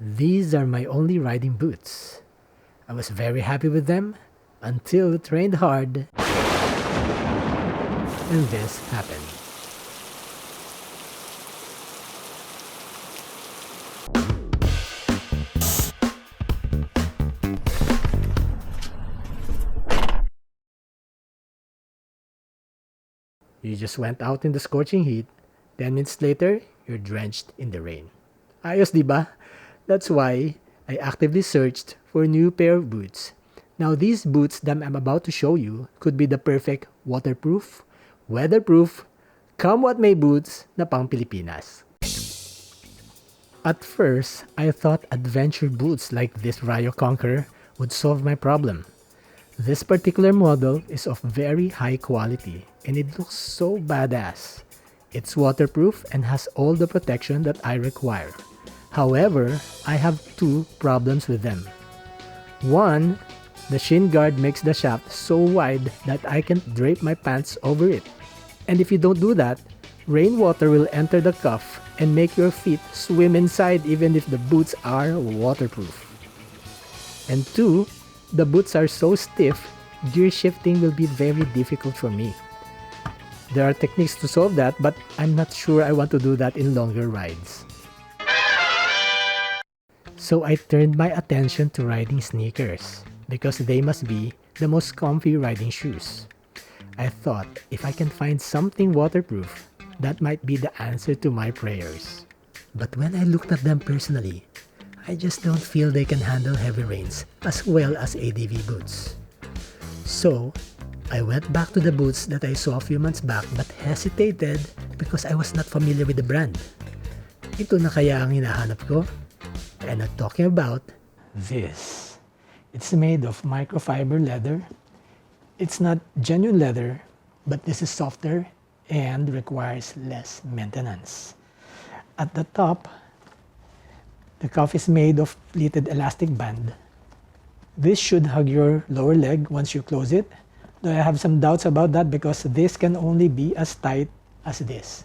These are my only riding boots. I was very happy with them until it rained hard and this happened. You just went out in the scorching heat, 10 minutes later, you're drenched in the rain. Ayos, diba? That's why I actively searched for a new pair of boots. Now these boots that I'm about to show you could be the perfect waterproof, weatherproof, come what may boots na pang Pilipinas. At first, I thought adventure boots like this Rayo Conqueror would solve my problem. This particular model is of very high quality and it looks so badass. It's waterproof and has all the protection that I require. However, I have two problems with them. One, the shin guard makes the shaft so wide that I can drape my pants over it. And if you don't do that, rainwater will enter the cuff and make your feet swim inside even if the boots are waterproof. And two, the boots are so stiff, gear shifting will be very difficult for me. There are techniques to solve that, but I'm not sure I want to do that in longer rides. So I turned my attention to riding sneakers, because they must be the most comfy riding shoes. I thought if I can find something waterproof, that might be the answer to my prayers. But when I looked at them personally, I just don't feel they can handle heavy rains as well as ADV boots. So, I went back to the boots that I saw a few months back but hesitated because I was not familiar with the brand. Ito na kaya ang hinahanap ko? And I'm talking about this. It's made of microfiber leather. It's not genuine leather, but this is softer and requires less maintenance. At the top, the cuff is made of pleated elastic band. This should hug your lower leg once you close it. Though I have some doubts about that because this can only be as tight as this.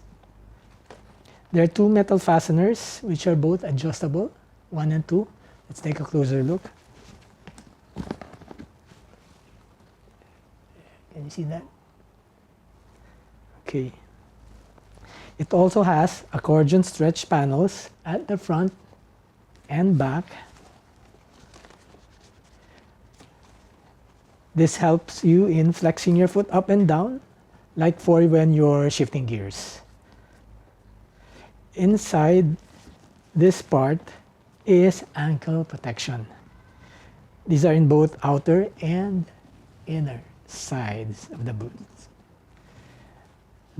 There are two metal fasteners which are both adjustable, 1 and 2. Let's take a closer look. Can you see that? Okay. It also has accordion stretch panels at the front and back. This helps you in flexing your foot up and down, like for when you're shifting gears. Inside this part is ankle protection. These are in both outer and inner sides of the boots.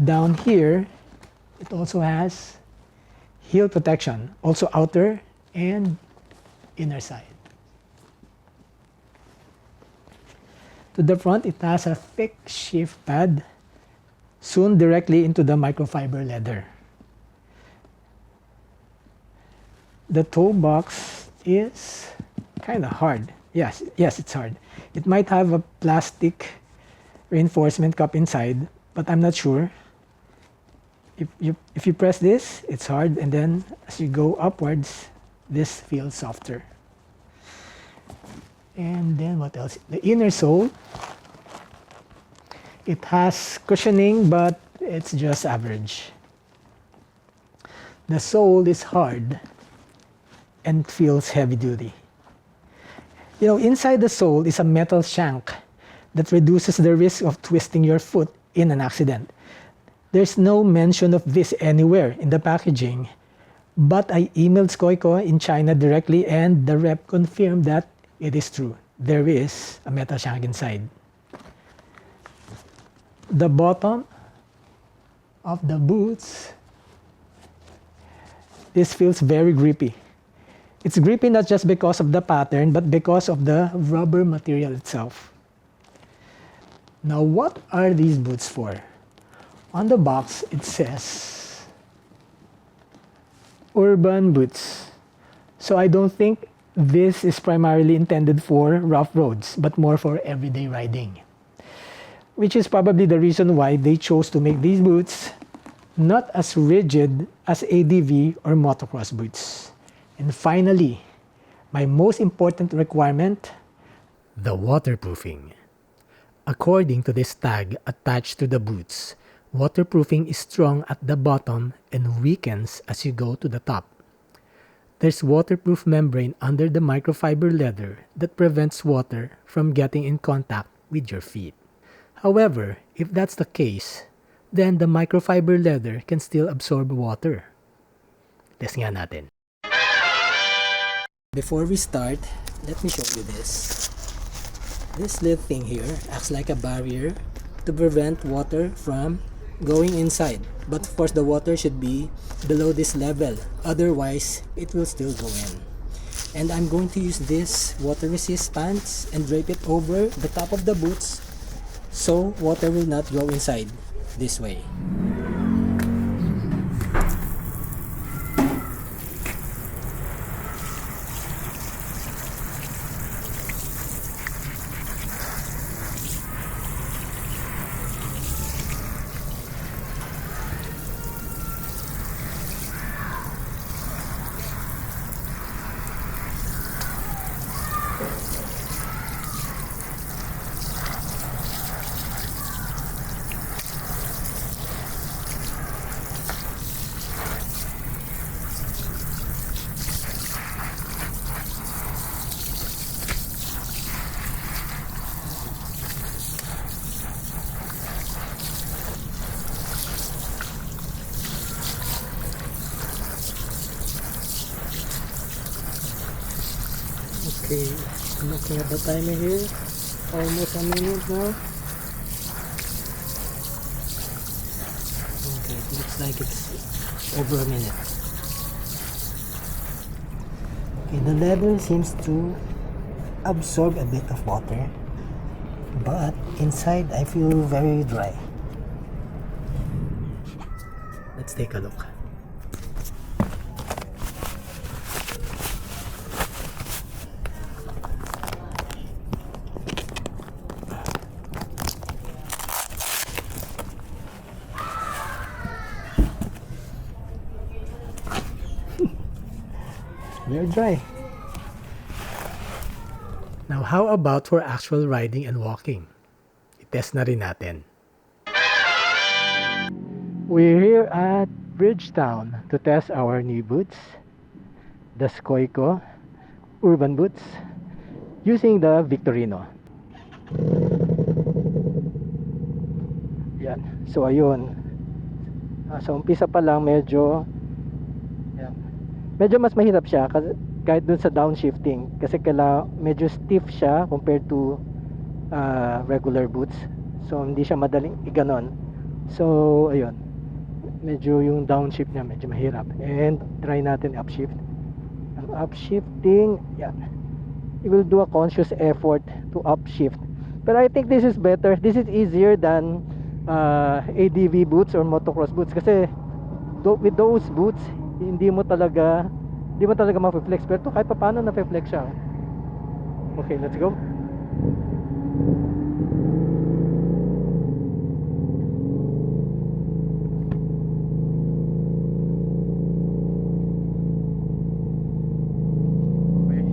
Down here, it also has heel protection, also outer and inner side. To the front, it has a thick shift pad sewn directly into the microfiber leather. The toe box is kind of hard. Yes, it's hard. It might have a plastic reinforcement cup inside, but I'm not sure. If you press this, it's hard, and then as you go upwards, this feels softer. And then what else? The inner sole, it has cushioning, but it's just average. The sole is hard and feels heavy duty. You know, inside the sole is a metal shank that reduces the risk of twisting your foot in an accident. There's no mention of this anywhere in the packaging, but I emailed Skoiko in China directly and the rep confirmed that it is true. There is a metal shank inside. The bottom of the boots, this feels very grippy. It's grippy not just because of the pattern, but because of the rubber material itself. Now, what are these boots for? On the box, it says urban boots. So I don't think this is primarily intended for rough roads, but more for everyday riding. Which is probably the reason why they chose to make these boots not as rigid as ADV or motocross boots. And finally, My most important requirement, the waterproofing. According to this tag attached to the boots, waterproofing is strong at the bottom and weakens as you go to the top. There's waterproof membrane under the microfiber leather that prevents water from getting in contact with your feet. However, if that's the case, then the microfiber leather can still absorb water. Test nga natin. Before we start, let me show you this. This little thing here acts like a barrier to prevent water from going inside. But of course, the water should be below this level. Otherwise, it will still go in. And I'm going to use this water resist pants and drape it over the top of the boots so water will not go inside this way. Okay, I'm looking at the timer here. Almost a minute now. Okay, looks like it's over a minute. Okay, the leather seems to absorb a bit of water, but inside I feel very dry. Let's take a look. Very dry. Now, how about for actual riding and walking? I-test na rin natin. We're here at Bridgetown to test our new boots, the Scoico Urban Boots, using the Victorino. Yan. So, ayun. Sa umpisa pa lang medyo mas mahirap siya kasi kahit dun sa downshifting kasi medyo stiff siya compared to regular boots, so hindi siya madaling iganon. So ayun, medyo yung downshift niya medyo mahirap, and try natin upshift. Ang upshifting, yan, you will do a conscious effort to upshift, but I think this is better, this is easier than ADV boots or motocross boots kasi with those boots hindi mo talaga ma-flex, pero kahit pa paano na-flex siya. Okay, let's go. Okay,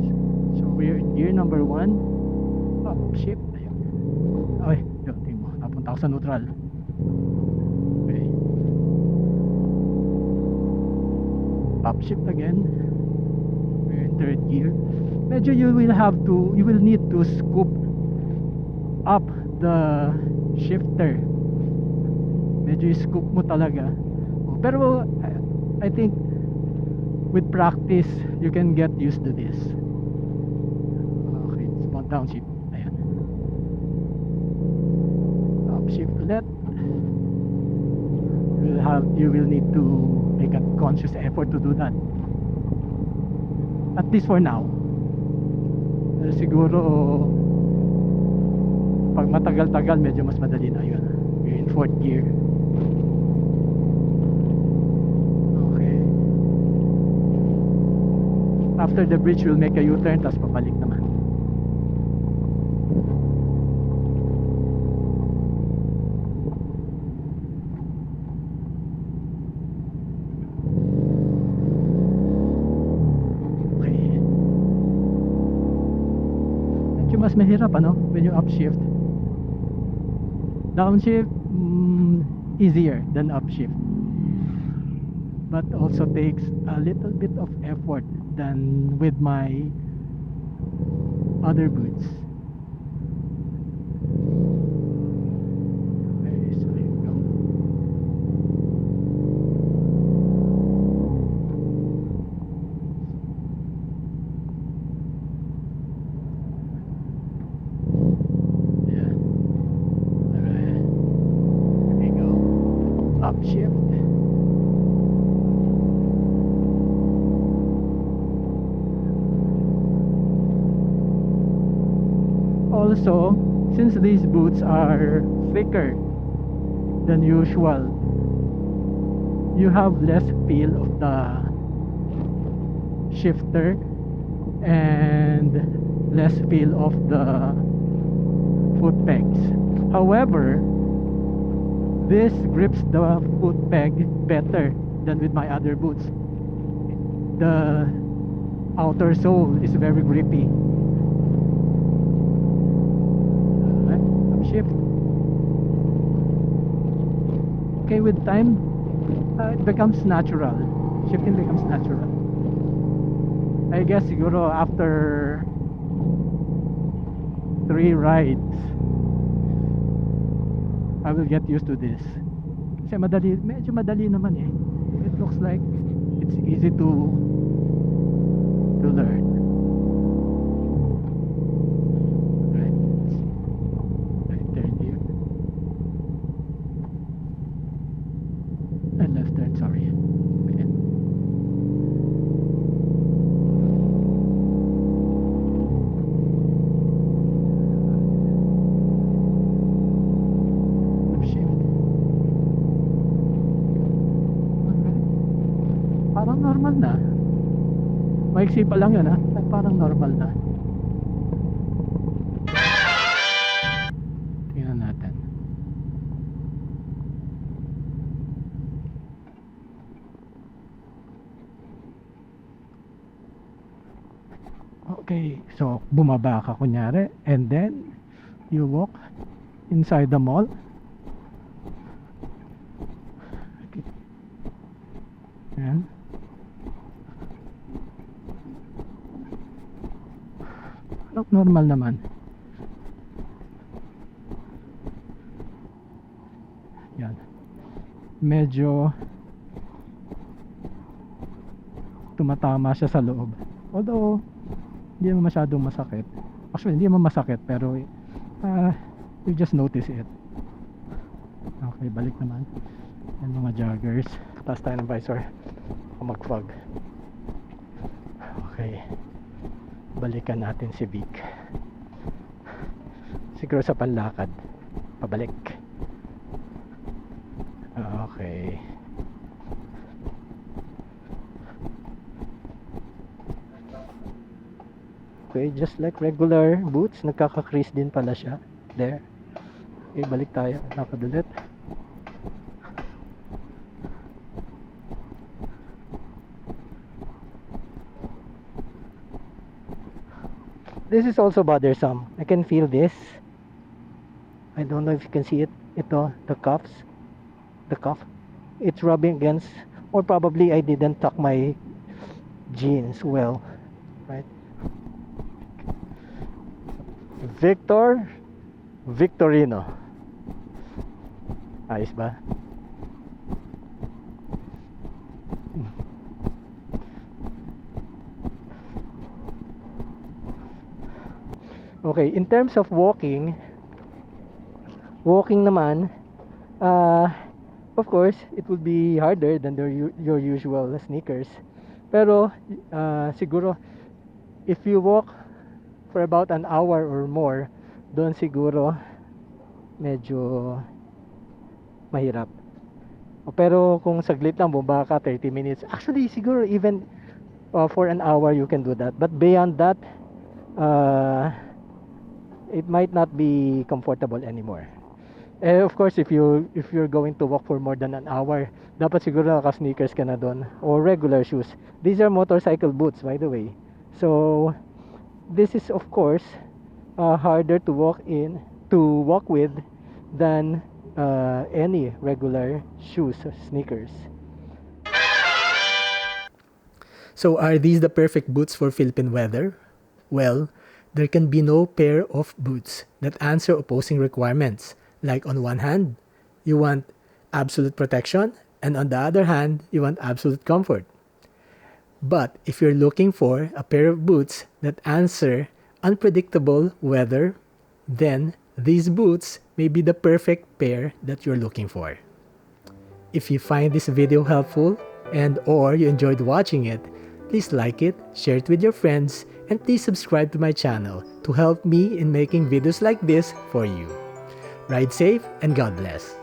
so we're in gear number 1. Upshift. Ay, tingnan mo, napunta ako sa neutral. Upshift again. We're in third gear. Medyo you will need to scoop up the shifter. Medyo scoop mo talaga. Pero I think with practice you can get used to this. Okay, spot downshift. Ayan. Upshift ulit. You will need to make a conscious effort to do that, at least for now. Pero siguro pag matagal-tagal medyo mas madali na yun. We're in fourth gear. Okay, after the bridge we'll make a U-turn tapos pabalik naman. mas mahirap ano when you upshift. Downshift easier than upshift, but also takes a little bit of effort than with my other boots. Okay, so here we go. Yeah. Alright. Here we go. Upshift. Also, since these boots are thicker than usual, you have less feel of the shifter and less feel of the foot pegs. However, this grips the foot peg better than with my other boots. The outer sole is very grippy. Shift. Okay, with time it becomes natural. Shifting becomes natural. I guess siguro after 3 rides I will get used to this. Kasi madali, medyo madali naman eh. It looks like it's easy to learn. Parang normal na. Maiksi pa lang yun ha. Parang normal na. Tingnan natin. Okay, so bumaba ka kunyari, and then you walk inside the mall. Okay. Ayan. Normal naman. Yan. Medyo tumatama siya sa loob. Although hindi naman masyadong masakit. Actually, hindi naman masakit, pero you just notice it. Okay, balik naman. Yan mga joggers. Taas tayo ng visor. Mag-fog. Okay. Balikan natin si Vic. Siguro sa panlakad. Pabalik. Okay. Okay, just like regular boots, nagkaka-crease din pala siya. There. Okay, balik tayo. Nakadulit. This is also bothersome. I can feel this. I don't know if you can see it. Ito, the cuffs. The cuff. It's rubbing against, or probably I didn't tuck my jeans well. Right? Victorino. Ayos ba? Okay, in terms of walking naman, of course, it would be harder than your usual sneakers. Pero, siguro, if you walk for about an hour or more, doon siguro, medyo mahirap. Pero kung saglit lang, bumaba ka 30 minutes, actually, siguro even for an hour you can do that. But beyond that, it might not be comfortable anymore. Of course, if you're going to walk for more than an hour, dapat siguro naka-sneakers ka na doon or regular shoes. These are motorcycle boots, by the way. So this is of course harder to walk with than any regular shoes or sneakers. So are these the perfect boots for Philippine weather? Well, there can be no pair of boots that answer opposing requirements. Like on one hand, you want absolute protection, and on the other hand, you want absolute comfort. But if you're looking for a pair of boots that answer unpredictable weather, then these boots may be the perfect pair that you're looking for. If you find this video helpful and or you enjoyed watching it, please like it, share it with your friends, and please subscribe to my channel to help me in making videos like this for you. Ride safe and God bless.